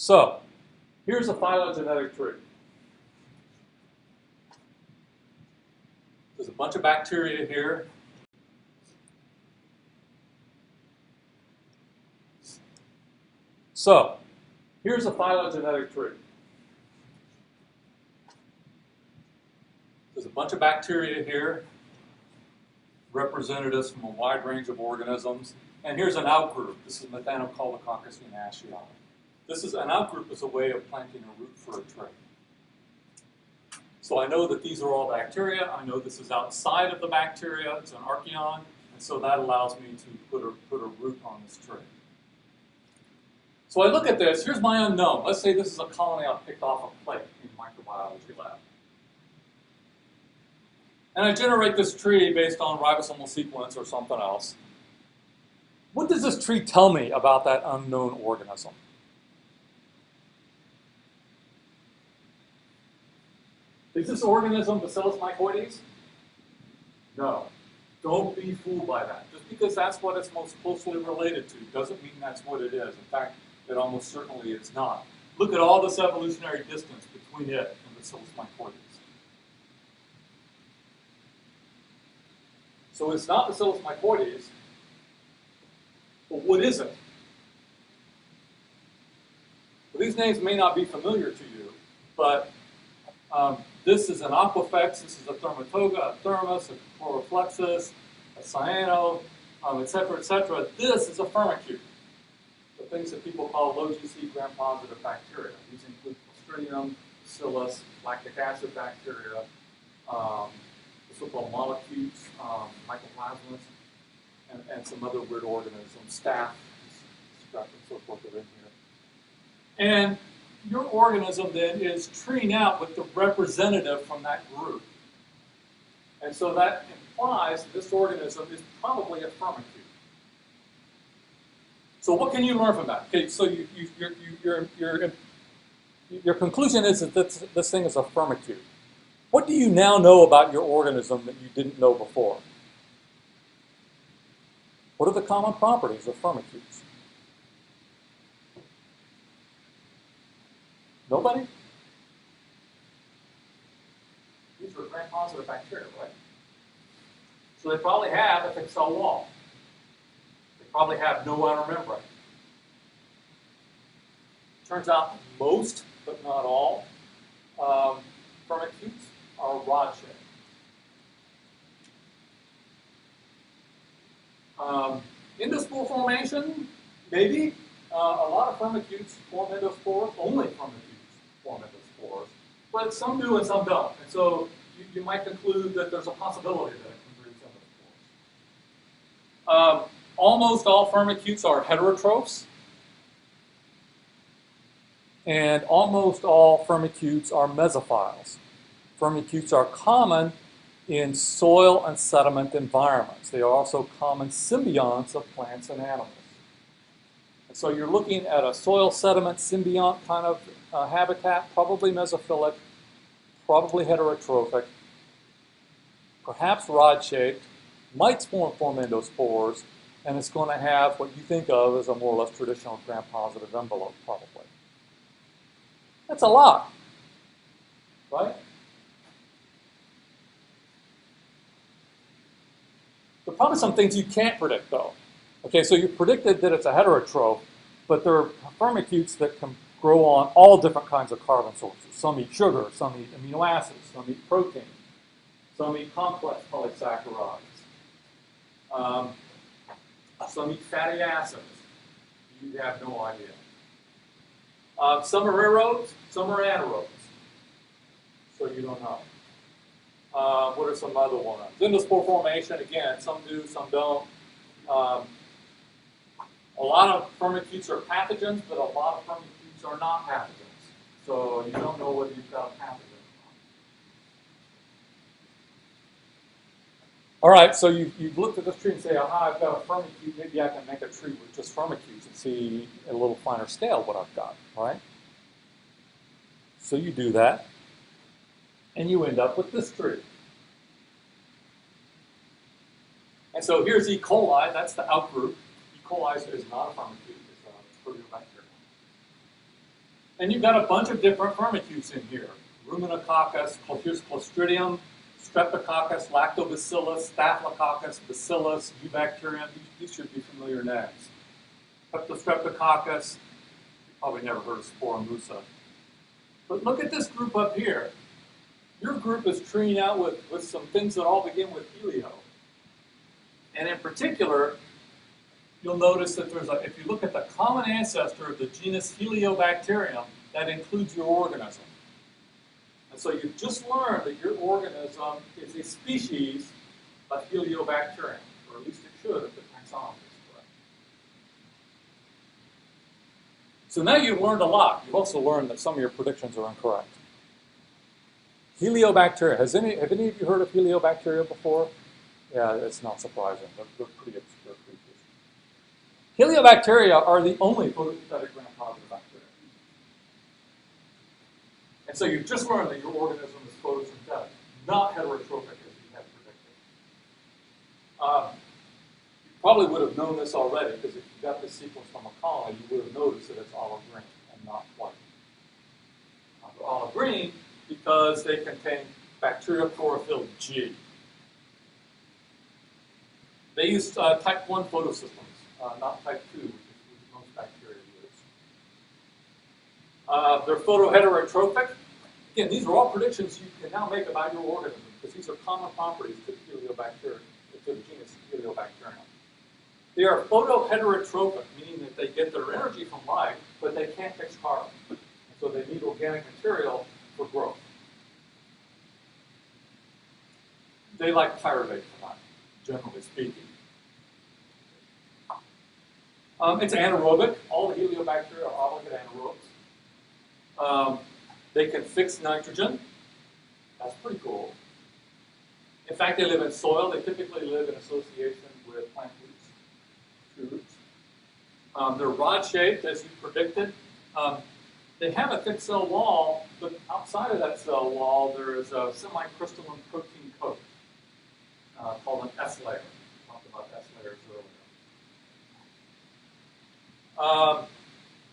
So, here's a phylogenetic tree. There's a bunch of bacteria here. So, here's a phylogenetic tree. There's a bunch of bacteria here, representatives from a wide range of organisms. And here's an outgroup. This is Methanococcus vinaceae. An outgroup is a way of planting a root for a tree. So I know that these are all bacteria. I know this is outside of the bacteria. It's an archaeon. And so that allows me to put a root on this tree. So I look at this. Here's my unknown. Let's say this is a colony I picked off a plate in a microbiology lab. And I generate this tree based on ribosomal sequence or something else. What does this tree tell me about that unknown organism? Is this organism Bacillus mycoides? No. Don't be fooled by that. Just because that's what it's most closely related to doesn't mean that's what it is. In fact, it almost certainly is not. Look at all this evolutionary distance between it and Bacillus mycoides. So it's not Bacillus mycoides, but what is it? Well, these names may not be familiar to you, but this is an Aquifex, this is a Thermatoga, a Thermus, a Chloroflexus, a Cyano, et cetera, et cetera. This is a firmicute. The things that people call low GC gram-positive bacteria. These include Clostridium, Bacillus, lactic acid bacteria, the so-called mollicutes, mycoplasmas, and some other weird organisms, staph, and so forth that are in here. And your organism then is treeing out with the representative from that group. And so that implies that this organism is probably a firmicute. So what can you learn from that? Okay, so your conclusion is that this thing is a firmicute. What do you now know about your organism that you didn't know before? What are the common properties of firmicutes? Nobody? These are gram-positive bacteria, right? So they probably have a thick cell wall. They probably have no outer membrane. Turns out most, but not all, firmicutes are rod-shaped. Endospore formation, maybe. A lot of firmicutes form endospores, only firmicutes form endospores, but some do and some don't. And so you might conclude that there's a possibility that it can produce endospores. Almost all firmicutes are heterotrophs, and almost all firmicutes are mesophiles. Firmicutes are common in soil and sediment environments. They are also common symbionts of plants and animals. And so you're looking at a soil sediment symbiont kind of habitat, probably mesophilic, probably heterotrophic, perhaps rod-shaped, might form endospores, and it's going to have what you think of as a more or less traditional gram-positive envelope, probably. That's a lot, right? There are probably some things you can't predict, though. Okay, so you predicted that it's a heterotroph, but there are firmicutes that can grow on all different kinds of carbon sources. Some eat sugar, some eat amino acids, some eat protein, some eat complex polysaccharides, some eat fatty acids. You have no idea. Some are aerobes, some are anaerobes. So you don't know. What are some other ones? Endospore formation, again, some do, some don't. A lot of firmicutes are pathogens, but a lot of firmicutes are not pathogens. So you don't know whether you've got a pathogen or not. All right, so you've looked at this tree and say, aha, I've got a firmicute, maybe I can make a tree with just firmicutes and see at a little finer scale what I've got, right? So you do that, and you end up with this tree. And so here's E. coli, that's the outgroup. E. coli is not a firmicute, it's a proteobacterium. And you've got a bunch of different firmicutes in here. Ruminococcus, here's Clostridium, Streptococcus, Lactobacillus, Staphylococcus, Bacillus, Eubacterium. These should be familiar names. Peptostreptococcus, you probably never heard of Sporomusa. But look at this group up here. Your group is treeing out with some things that all begin with helio. And in particular, you'll notice that if you look at the common ancestor of the genus Heliobacterium, that includes your organism. And so you've just learned that your organism is a species of Heliobacterium, or at least it should if the taxonomy is correct. So now you've learned a lot. You've also learned that some of your predictions are incorrect. Heliobacteria. Have any of you heard of Heliobacteria before? Yeah, it's not surprising. They're pretty obscure creatures. Heliobacteria are the only photosynthetic gram-positive bacteria. And so you've just learned that your organism is photosynthetic, not heterotrophic as you had predicted. You probably would have known this already, because if you got this sequence from a colony, you would have noticed that it's olive green and not white. They're olive green because they contain bacterial chlorophyll G. They use type 1 photosystems, not type 2, which most bacteria use. They're photoheterotrophic. Again, these are all predictions you can now make about your organism, because these are common properties to Heliobacteria, to the genus Heliobacterium. They are photoheterotrophic, meaning that they get their energy from light, but they can't fix carbon. And so they need organic material for growth. They like pyruvate for life, generally speaking. It's anaerobic. All the Heliobacteria are obligate anaerobes. They can fix nitrogen. That's pretty cool. In fact, they live in soil. They typically live in association with plant roots. They're rod-shaped, as you predicted. They have a thick cell wall, but outside of that cell wall, there is a semi-crystalline protein coat called an S layer. We talked about S layers earlier.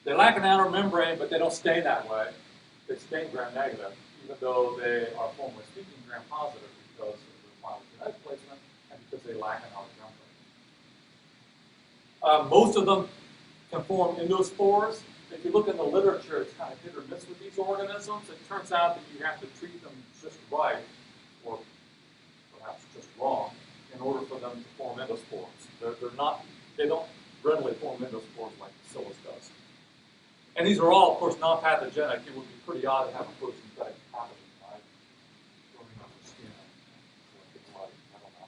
They lack an outer membrane, but they don't stain that way. They stain gram-negative, even though they are formally speaking gram-positive because of the phylogenetic placement and because they lack an outer membrane. Most of them can form endospores. If you look in the literature, it's kind of hit or miss with these organisms. It turns out that you have to treat them just right, or perhaps just wrong, in order for them to form endospores. They don't readily form endospores like bacillus does. And these are all, of course, non-pathogenic. It would be pretty odd to have a photosynthetic pathogen, right? Growing on the skin. I don't know.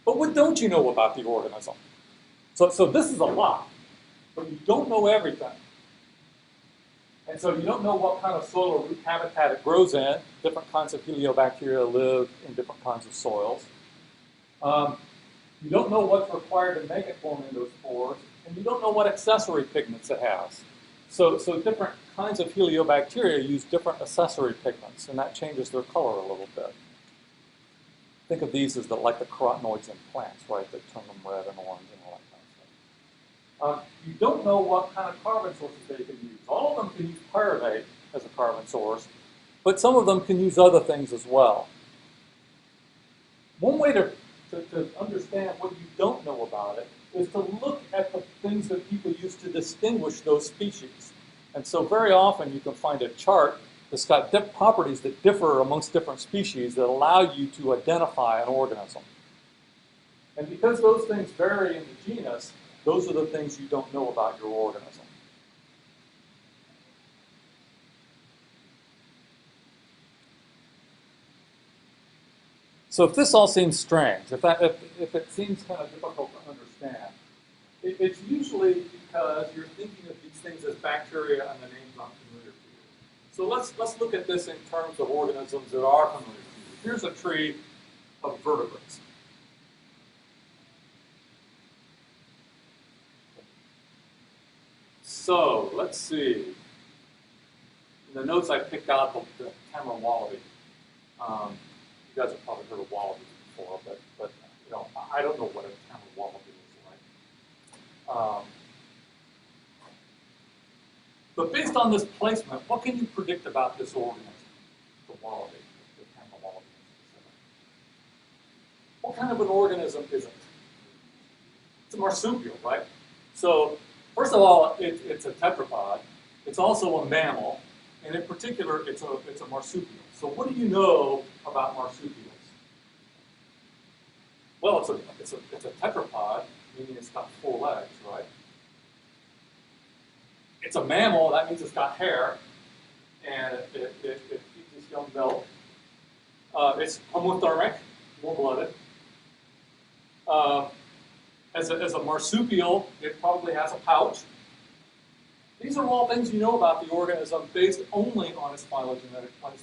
But what don't you know about the organism? So this is a lot, but you don't know everything. And so you don't know what kind of soil or root habitat it grows in. Different kinds of Heliobacteria live in different kinds of soils. You don't know what's required to make it form endospores, and you don't know what accessory pigments it has. So different kinds of Heliobacteria use different accessory pigments, and that changes their color a little bit. Think of these as like the carotenoids in plants, right, that turn them red and orange and all that kind of stuff. You don't know what kind of carbon sources they can use. All of them can use pyruvate as a carbon source, but some of them can use other things as well. One way to understand what you don't know about it is to look at the things that people use to distinguish those species. And so very often you can find a chart that's got properties that differ amongst different species that allow you to identify an organism. And because those things vary in the genus, those are the things you don't know about your organism. So if this all seems strange, if it seems kind of difficult to understand, it's usually because you're thinking of these things as bacteria and the names aren't familiar to you. So let's look at this in terms of organisms that are familiar to you. Here's a tree of vertebrates. So let's see. In the notes I picked out the Tamra wallaby. You guys have probably heard of wallabies before, but you know, I don't know what a Tamra wallaby is like. But based on this placement, what can you predict about this organism, the wallaby, the Tampa wallaby in specific? What kind of an organism is it? It's a marsupial, right? So first of all, it's a tetrapod. It's also a mammal, and in particular, it's a marsupial. So what do you know about marsupials? Well, it's a tetrapod, meaning it's got 4 legs, right? It's a mammal, that means it's got hair, and it feeds young milk. It's homothermic, warm-blooded. As a marsupial, it probably has a pouch. These are all things you know about the organism based only on its phylogenetic placement.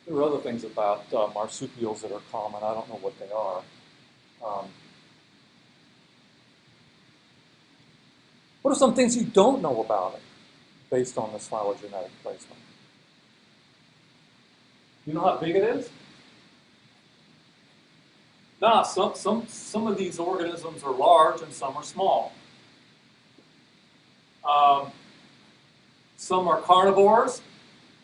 There are other things about marsupials that are common. I don't know what they are. What are some things you don't know about it based on this phylogenetic placement? You know how big it is? Nah, some of these organisms are large and some are small. Some are carnivores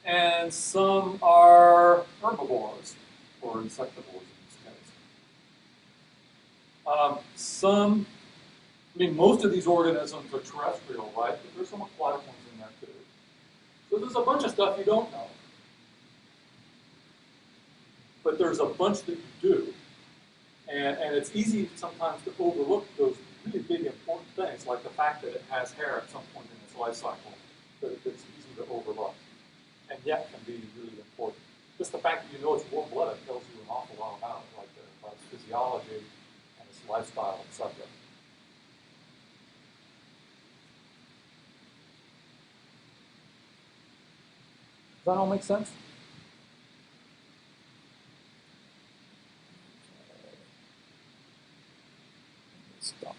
and some are herbivores or insectivores in this case. Most of these organisms are terrestrial, right? But there's some aquatic ones in there too. So there's a bunch of stuff you don't know. But there's a bunch that you do. And it's easy sometimes to overlook those really big important things, like the fact that it has hair at some point in its life cycle, that it's easy to overlook, and yet can be really important. Just the fact that you know it's warm-blooded tells you an awful lot about it, like about its physiology and its lifestyle, etc. Does that all make sense? Stop.